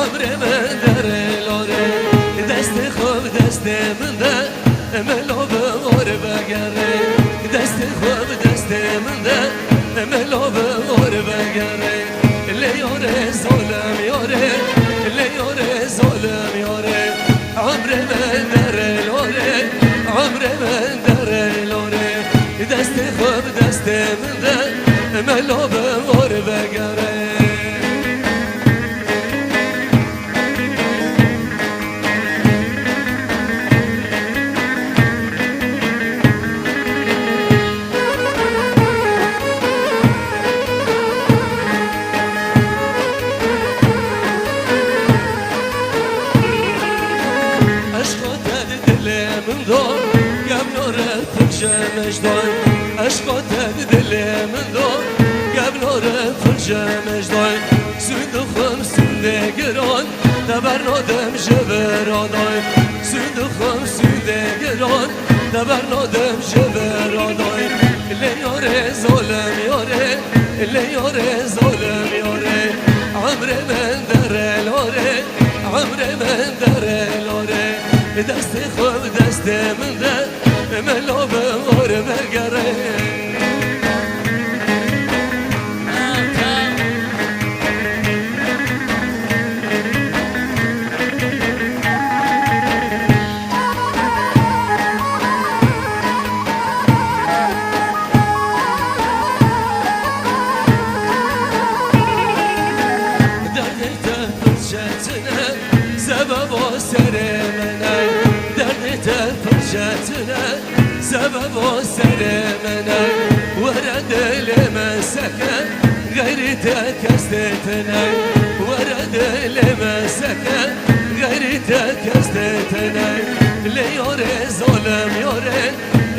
عمر من در لاره دست خوب دست من ده ملو بور بگره دست خوب دست من ده ملو بور بگره لیاره ظلم یاره لیاره ظلم یاره عمر من در لاره عمر من در لاره دست خوب دست من ده ملو بور بگره مجدان عشقات دل من دار قبل رفت مجدان صندوقم سنده گران دبر نادم جبرانای صندوقم سنده گران دبر نادم جبرانای لیاره ظالم یاره لیاره ظالم یاره عمر من در لاره عمر من در لاره دست خوب دست من ده ملو بور بگره دردت فرشتنه سبب و سر منه دردت فرشتنه سبب و سر منه ورد لمسكن غيرتك استثنى ورد لمسكن غيرتك استثنى ليوري ظلم يوري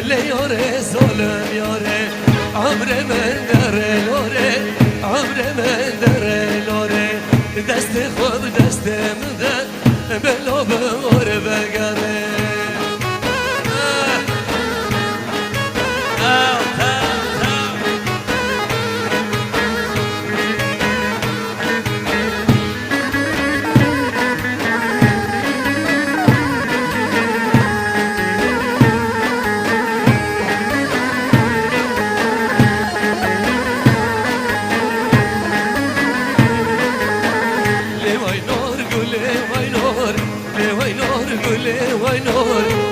ليوري ظلم يوري عمر من در لوري عمر من در لوري دست خوب دست من ده بلو بور بگره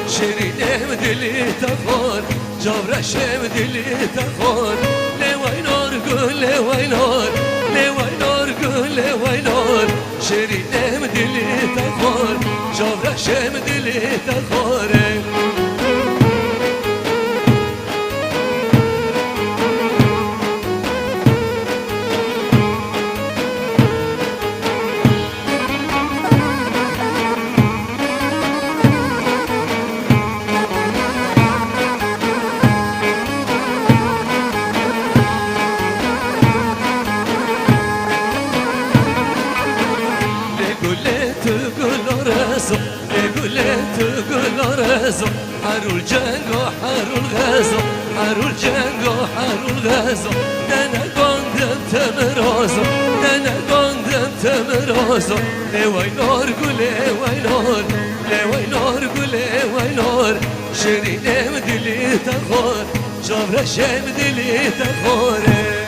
شیرینم دلی تخور جورشم دلی تخور لیوای نار گل لیوای نار لیوای نار گل لیوای نار شیرینم دلی تخور جورشم دلی تخوره حرول جنگ و حرول غزو حرول جنگ و حرول غزو دنگاندم تمرازو دنگاندم تمرازو لیوای نار گل لیوای نار لیوای نار گل لیوای نار شیرینم دلی تخور جورشم دلی تخوره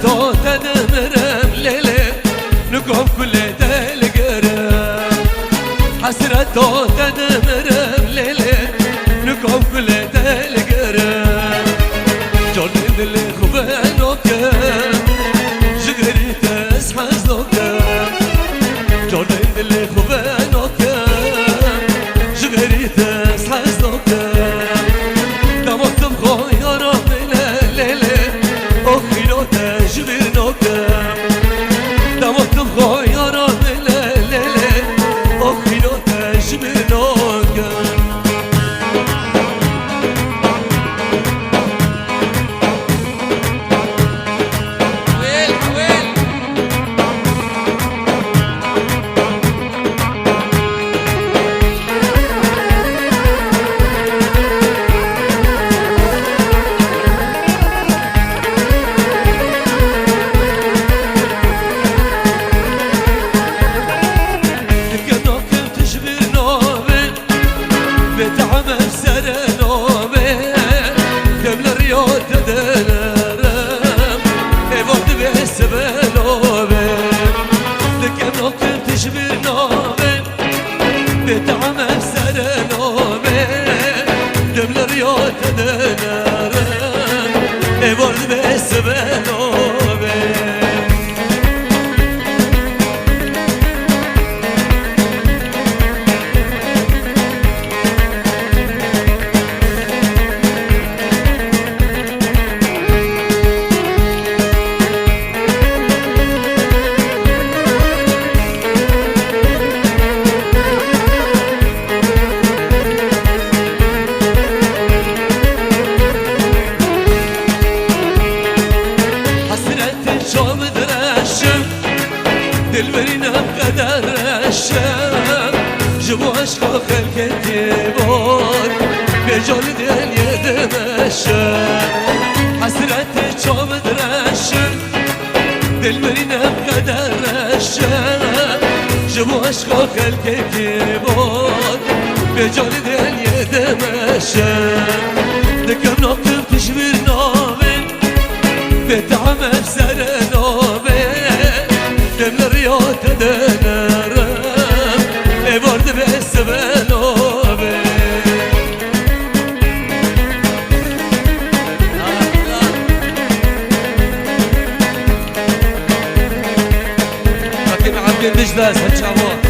حسرته تنمرم ليلة نقوم كل دلقرم حسرته تنمرم ليلة نقوم كل دلقرم جوني اللي خبانوك جغري تسحزنوك جوني اللي خبانوك جغري تسحزنوك دموتم خويرم ليلة أخي لو تجبرنوك دموتم خويرم ليلة أخي لو تجبرنوك جبو عشق خلقتي بود بجول دل يدمشن حسرتي شوم درشن دل مرينا بقدر رشن جبو عشق خلقتي بود بجول دل يدمشن دكم نقطم تشبير نامن بتعمل سر نامن دمل رياض دنرم برد به سبلوبه لكن عم يندش بس هالشعوات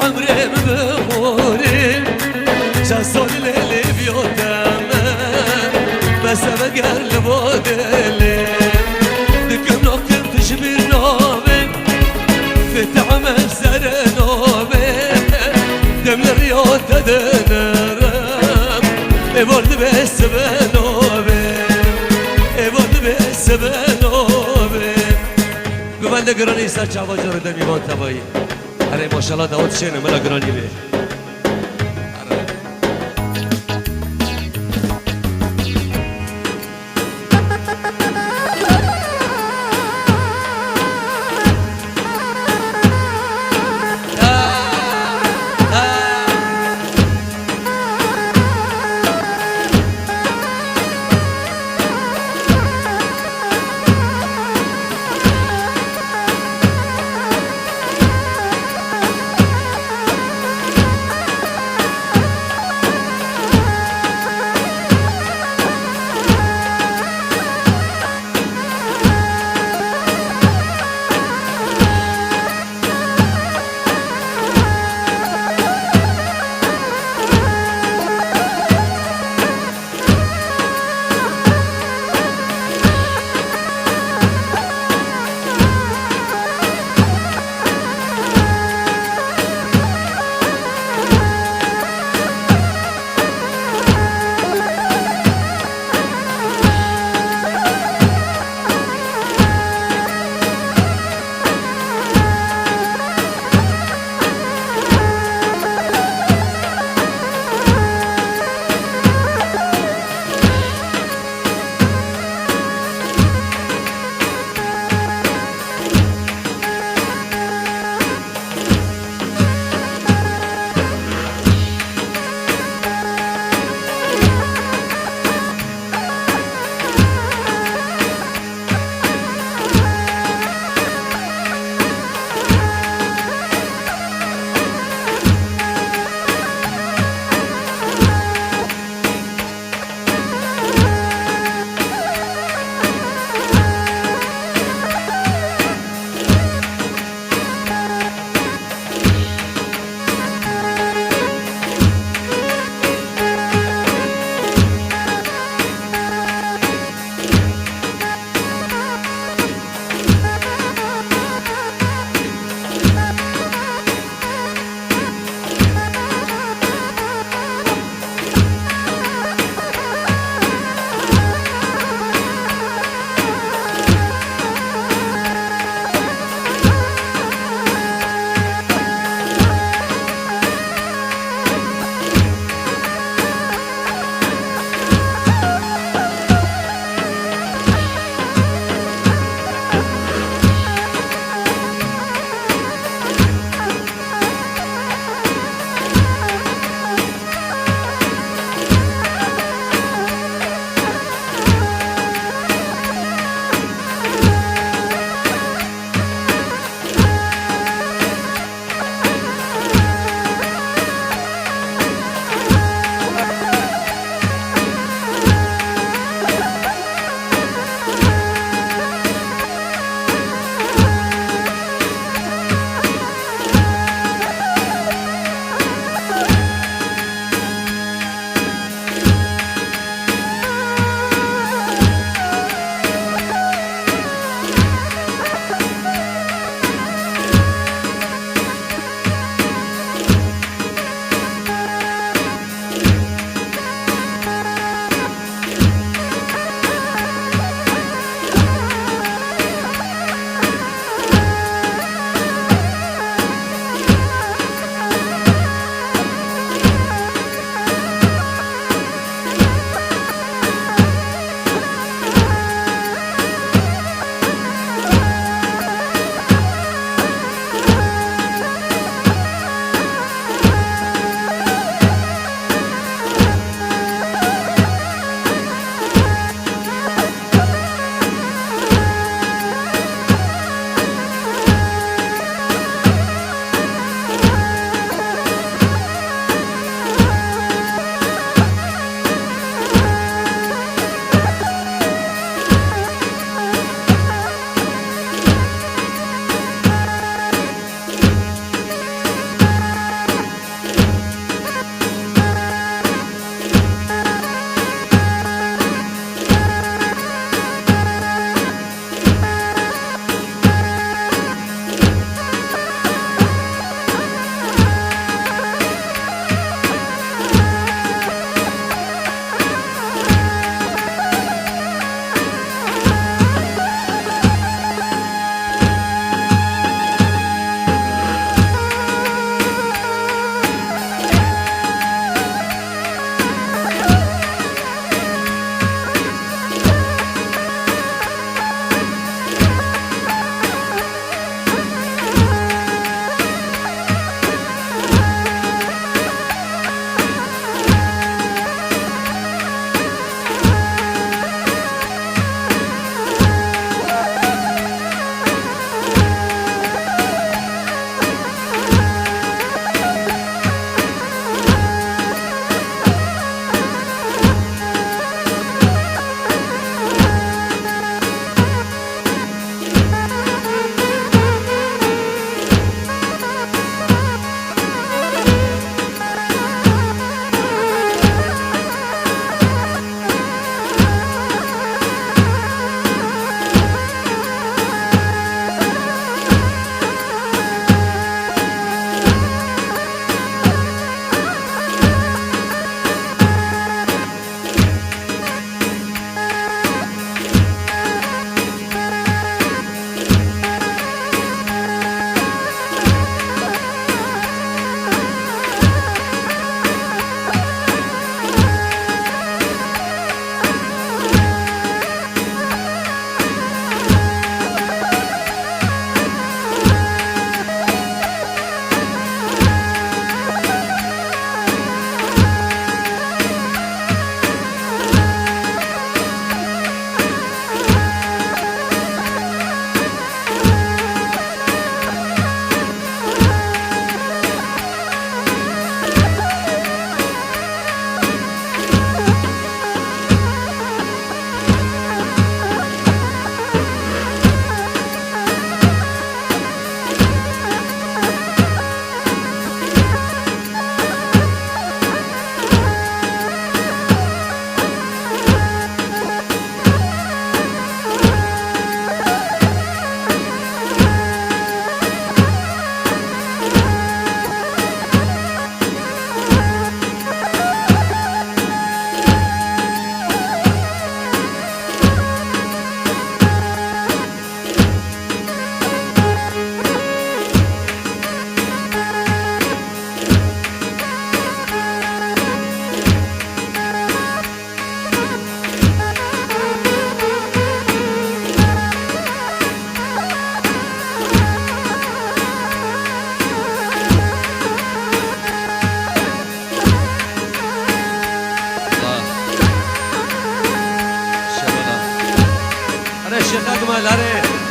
عمري بموري جاسول اللي بيوتامه بس بقر لبودلي دكم نوكم تشبير نومي فتعمل سر نومي دمل ريوت دنرم برد بس بنومي برد بس بنومي قبل قراني ساچا وجر دمي موتابي अरे माशाल्लाह दाऊद शेन मला ग्रानी में عاشق اگمالاره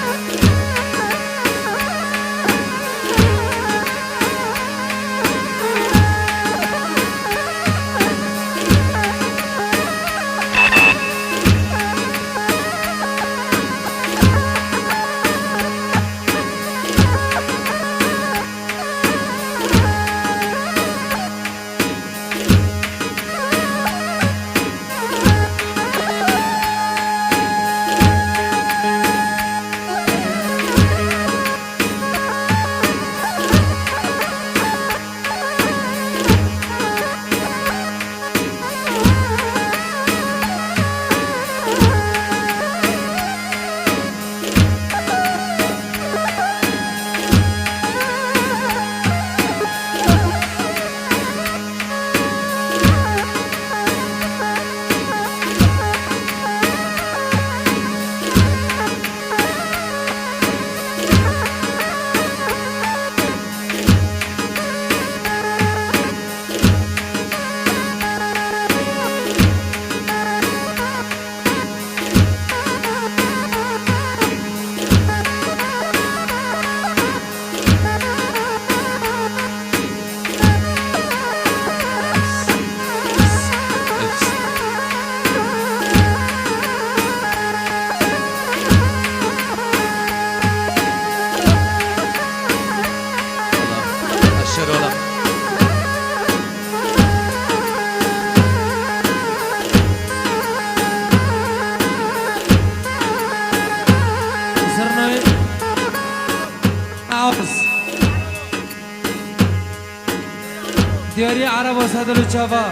دیاری عرب و صدر و چابا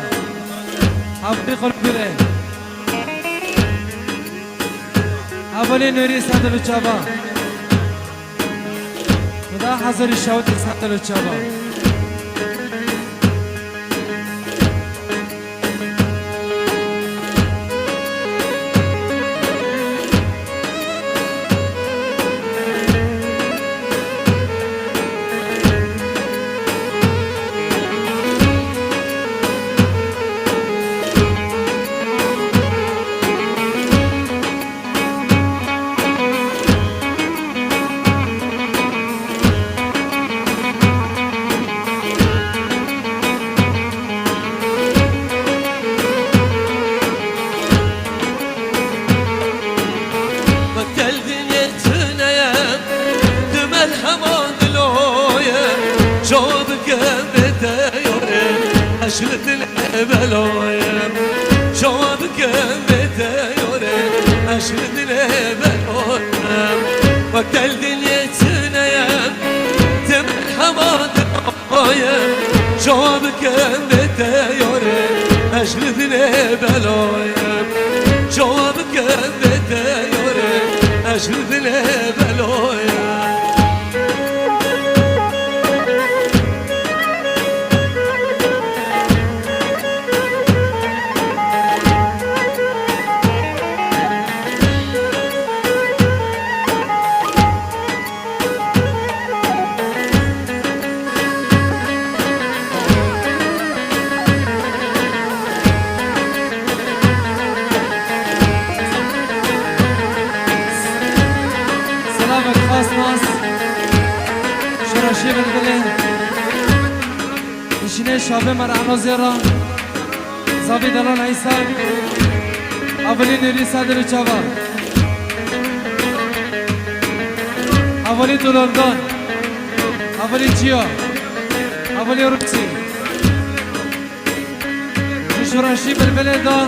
افری قلبیره اولی نوری صدر و چابا خدا حضر شوت صدر و چابا أشرت البلوية جوابك بتيوري أشرت البلوية وقت الدنيا تنايم تم حماد البلوية جوابك بتيوري أشرت البلوية جوابك بتيوري أشرت البلوية شراشی بلبله نشینه شابه مرعنا زیرا زابی دلان عیسا اولی نیری صدر و چابا اولی دولندان اولی جیا اولی روسی شراشی بلبله دا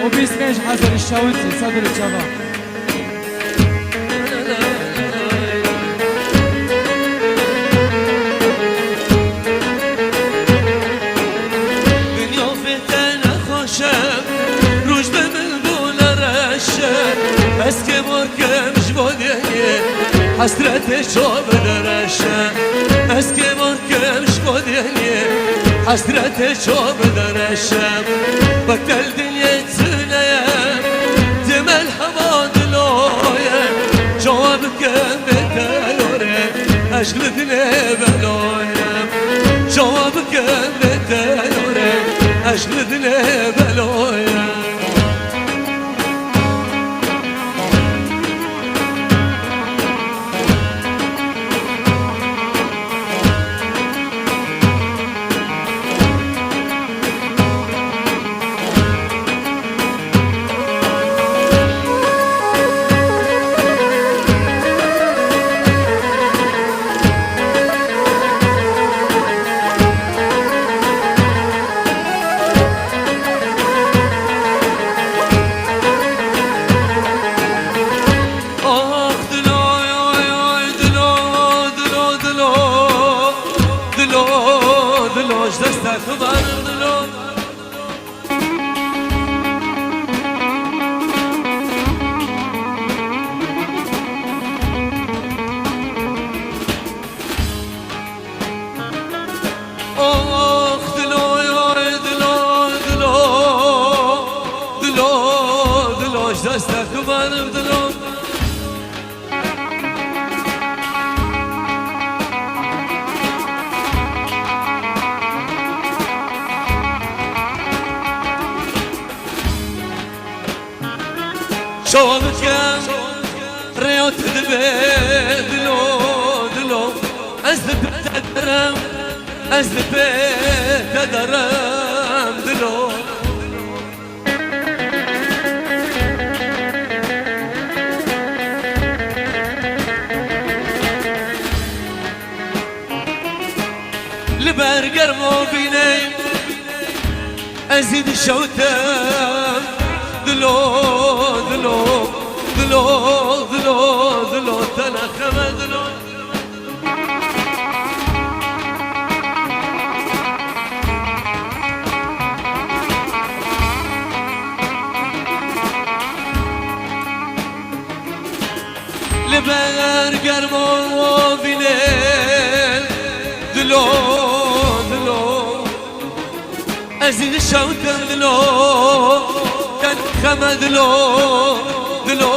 و بیسکش حضر الشاوتی صدر و چابا eski morkemiş bodeye hasrete çok derişe eski morkemiş bodeye hasrete çok derişe bak geldin yetsineye temel hava diloye cevap kembeteyore aşkı dile beloye cevap kembeteyore aşkı dile beloye كمان بدلو شوفك يا ريوت دلو دلو أزلب تدرم أزلب تدرم دلو لبرقر مو بيني أزيد الشوتم دلو دلو دلو دلو دلو تنخم دلو لبرقر مو بيني دلو دلو أزيد الشوتم دلو تنخم دلو دلو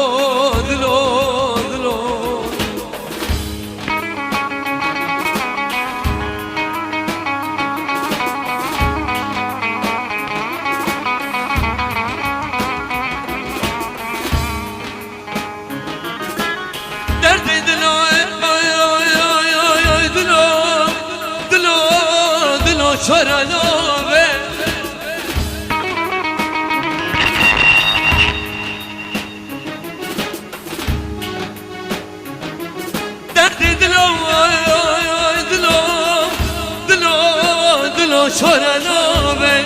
دلو دلو دردي دلو دلو دلو دلو شرلو شورا بي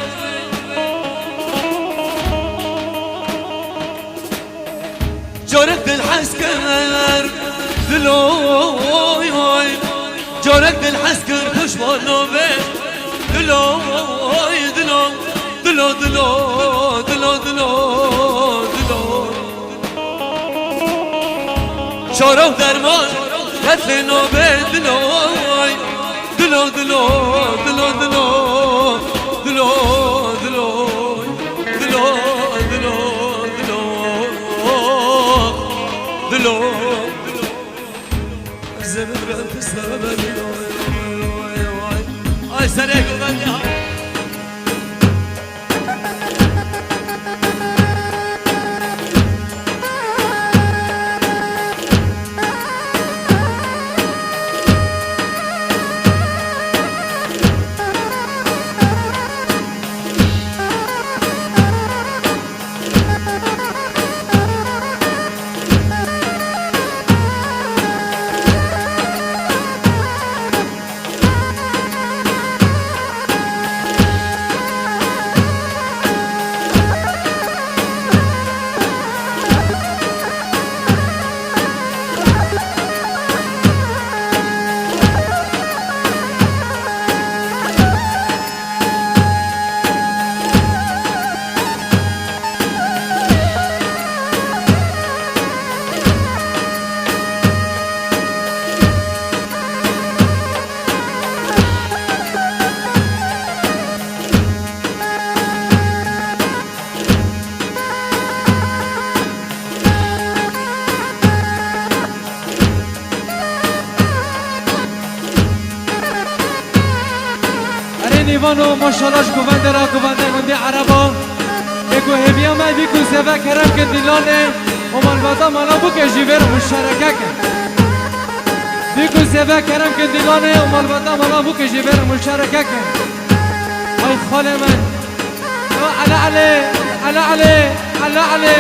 جورك بالحسكر دلو جورك بالحسكر خشبانو بي دلو دلو دلو دلو دلو دلو دلو شورا درمان قتل نوبه دلو دلو دلو دلو دلو دلو دلو دلو دلو دلو دلو زمن رب السبب دلو اي سريع قلبي نیوانو ماشاءالله گوونده را گوونده گندی عربا بگو هبیا ما بیکو سبا کرم که دیلانه امان بادا مالا بو که جیور مشارکه کن بیکو سبا کرم که دیلانه امان بادا مالا بو که جیور مشارکه کن ای خاله من علا علی علا علی علا علی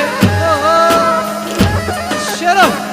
شرف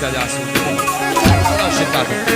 دادی عسول شدت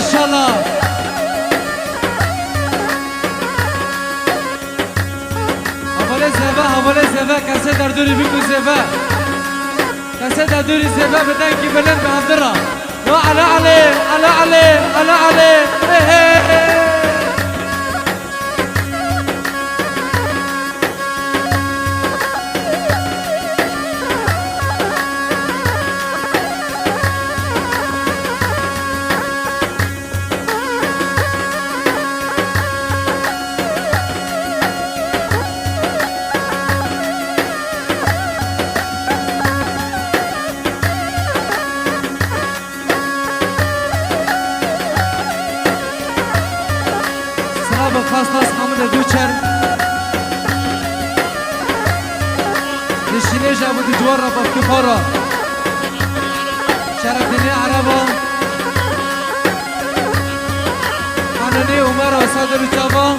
ماشاءالله حواله زفا کسی در دوری بکن زفا کسی در دوری زفا بدن که بلند به همدرا یا علا علی علا علی علا علی خاص ناس حمد دوچر نشینه جابو دی جوار را بافکی خورا شرف دینی عربا خانونی عمر آساد لوچاوا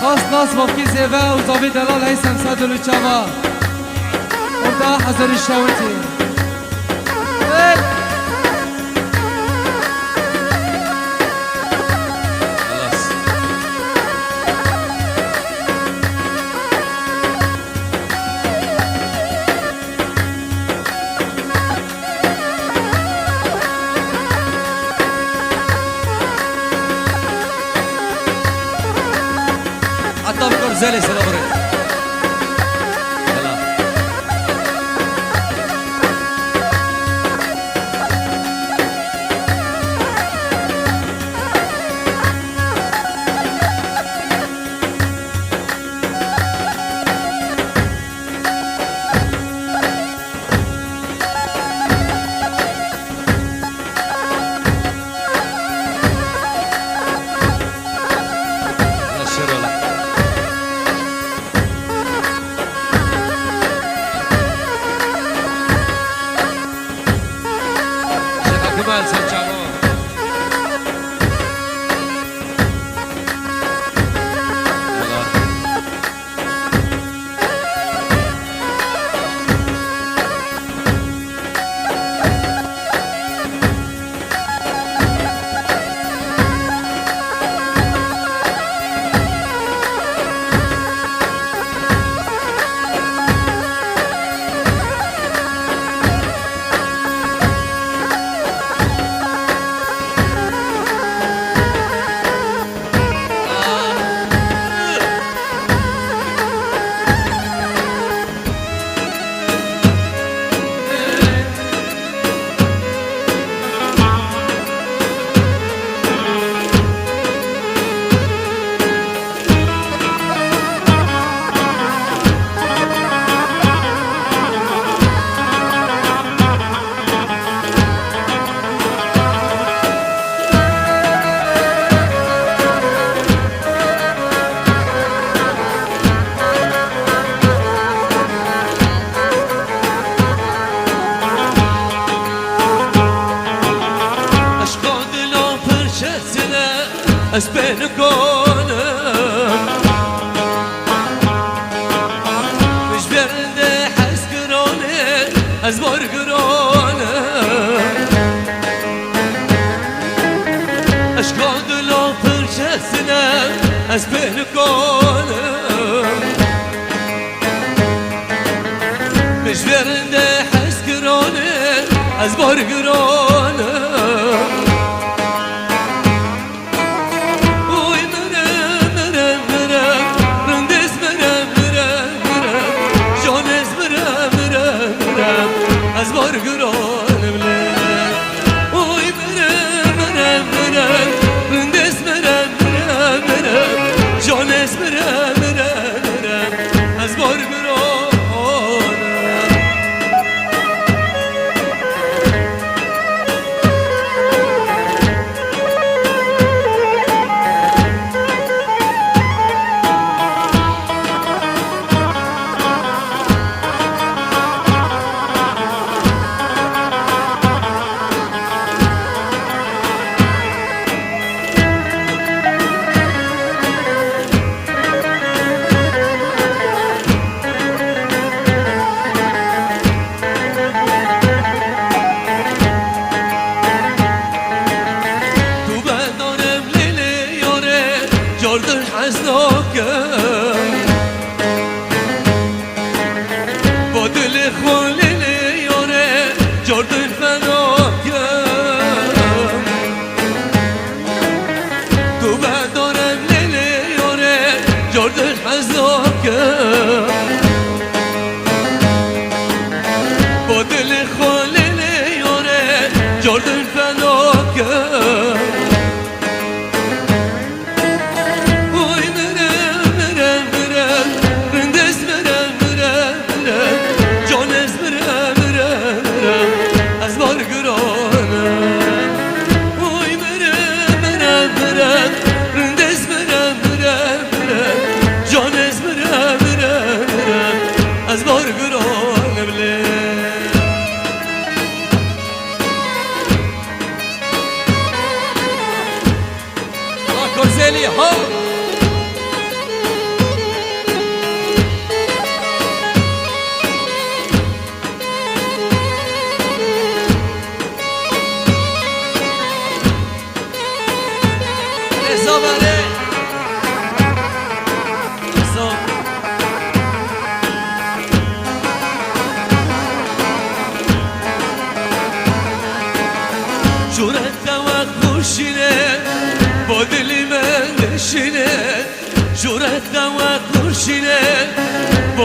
خاص ناس بافکی زیوه و زاوی دلال حیسن ساد لوچاوا ارده حضر شاوتی زالي سلامري كمان سجعوا از بین کنم مش برده حس گرانه از بار گرانه اشکال دلم پرچسنه از بین کنم مش برده حس گرانه از بار گرانه از بار گران بلند اوی مرم رندس مرم جانس مرم از بار گرانم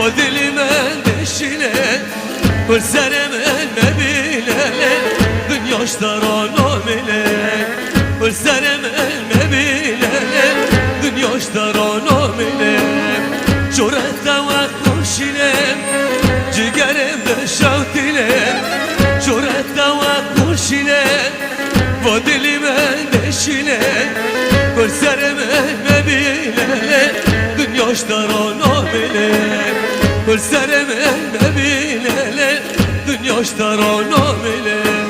ودلي من دشيله كل سنة من نبيله دنيا اشترانو مله كل سنة من نبيله دنيا اشترانو مله جرأت وكرشيله جگرم بشوتیله جرأت وكرشيله ودلي من دشيله كل سنة من نبيله دنيا اشترانو مله كل سنة من نبيله دنيا اشترانو مله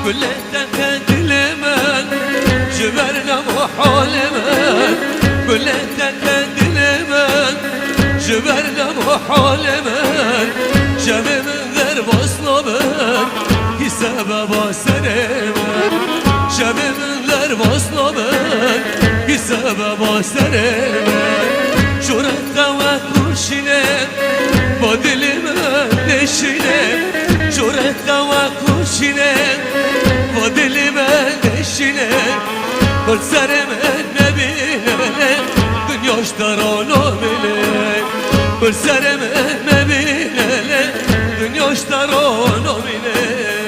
كلتك دلمن جبرنا محالمن كلتك دلمن جبرنا محالمن جمع من غير بصلبن کی سبب سرمن جمع من غير بصلبن کی سبب سرمن جرأت وكرشيله با دل من نشینه جرأت وكرشيله با دل من نشینه کل سر من نبینه دنیاش درانو مله کل سر من نبینه دنیاش درانو مله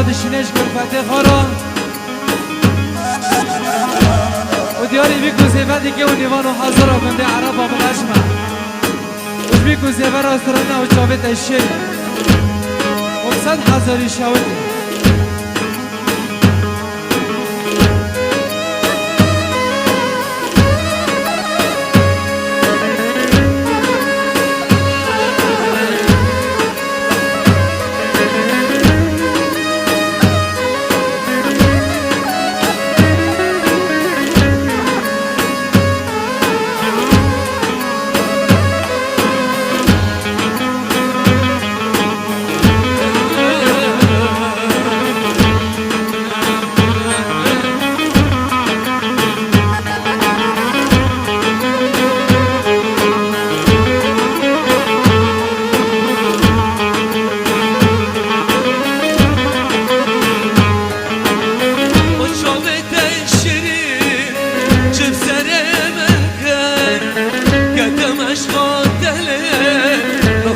دشینش گرفته خورا و دیاری بی کسیفتی که و دیوان و حضر و بنده عرب و بلشمه و بی کسیفه را سرانه و چاوه تشه و 100,000 شاوده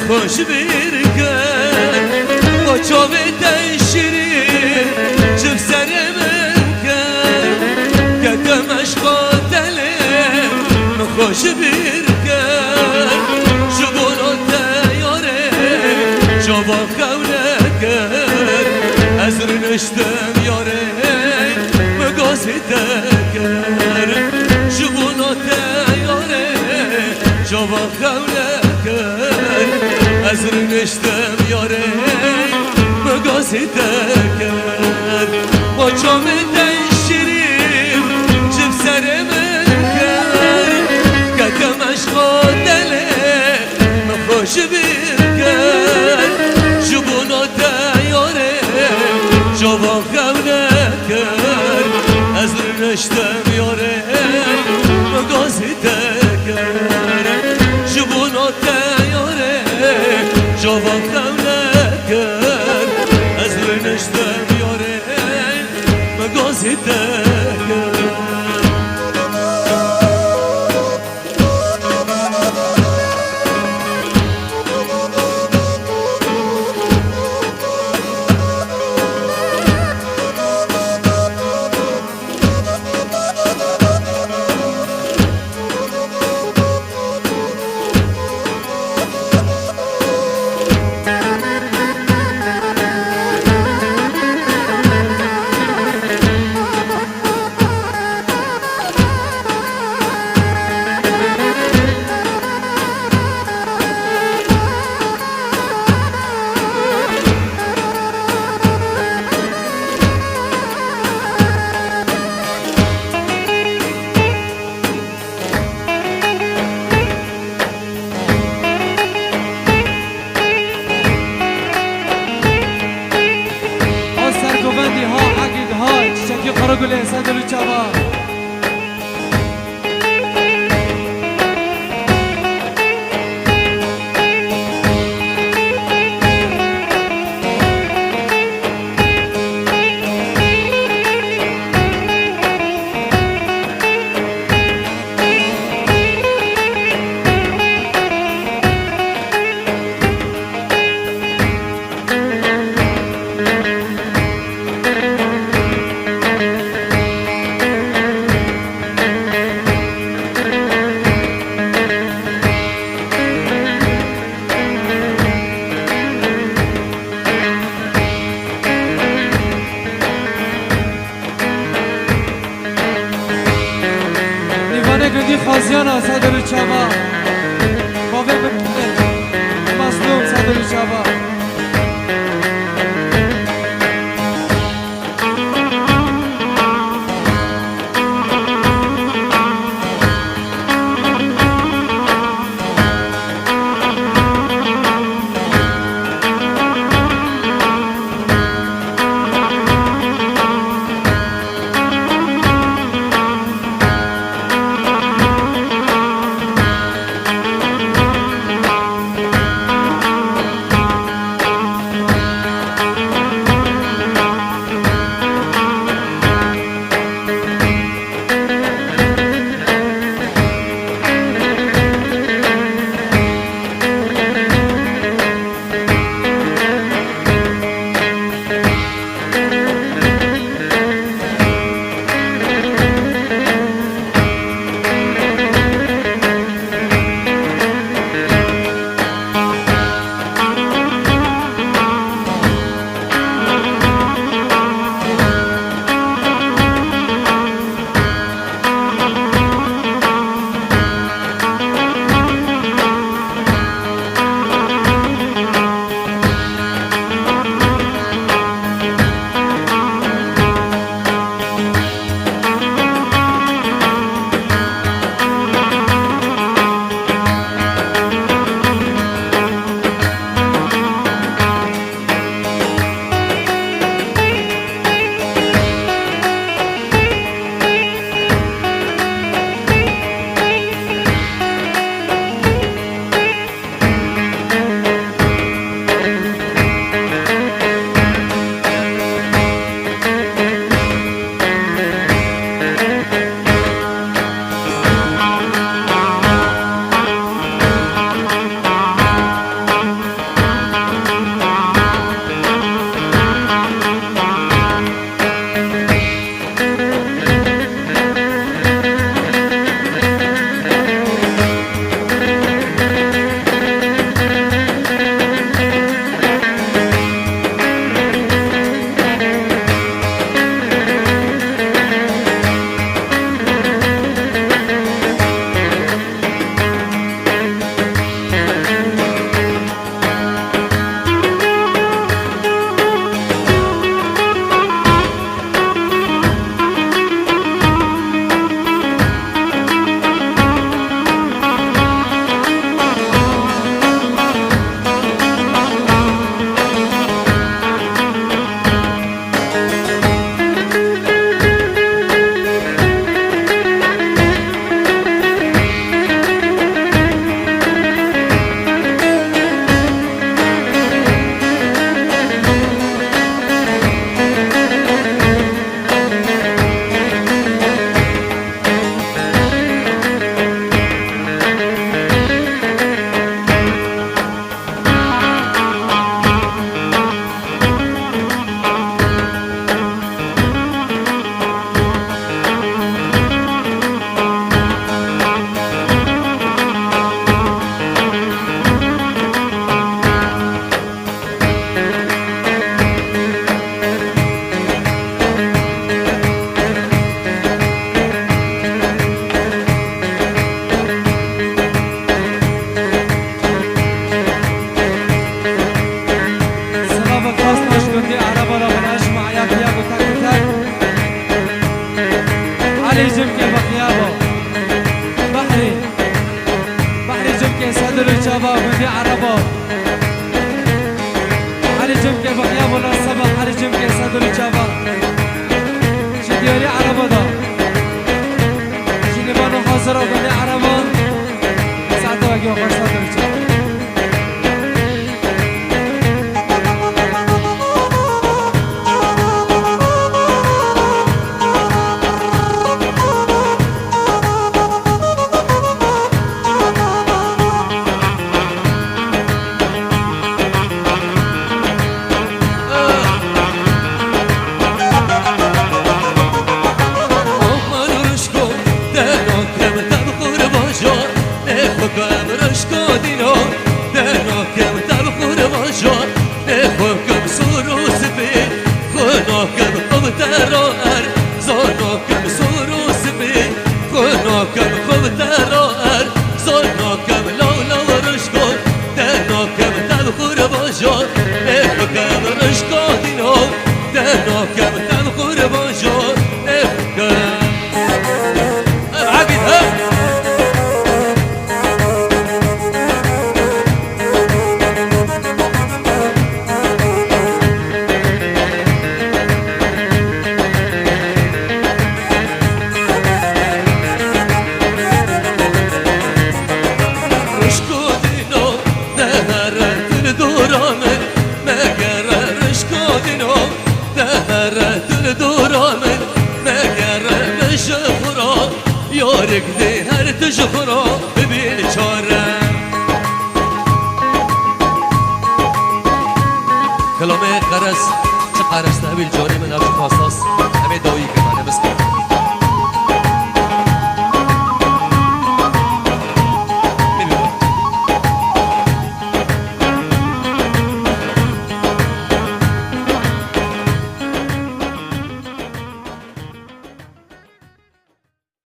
خوش بیرکن با چاوه تشیرین جب سر من کن کدم عشقا دلم خوش بیرکن جبونا تیاره جوا خوله کن از رنشتم یاره مگاسی تکن جبونا تیاره جوا خوله از رنشتم یاره مگاسی تکن با چامه تشیریم جب سر من کن کدم عشقا دله مخوش بیرکن جبونا تیاره جوا خونه کن از رنشتم یاره مگاسی تکن جبونا تیاره جواب خونه کن از رنشتم یاره مگازی تکن قرقل صدر الشباب گندی خازیانا صدر الشباب باوی مظلوم صدر الشباب صدر الشباب ودي عربة علي جمكة بغياب ولا الصباح علي جمكة صدر الشباب شديري عربة دا شني بانو حاصرة ودي عربة ساعته وقي وقر صدر الشباب کلامه قرص چه قرص نبیل جانی من ابو خاصاص همه دایی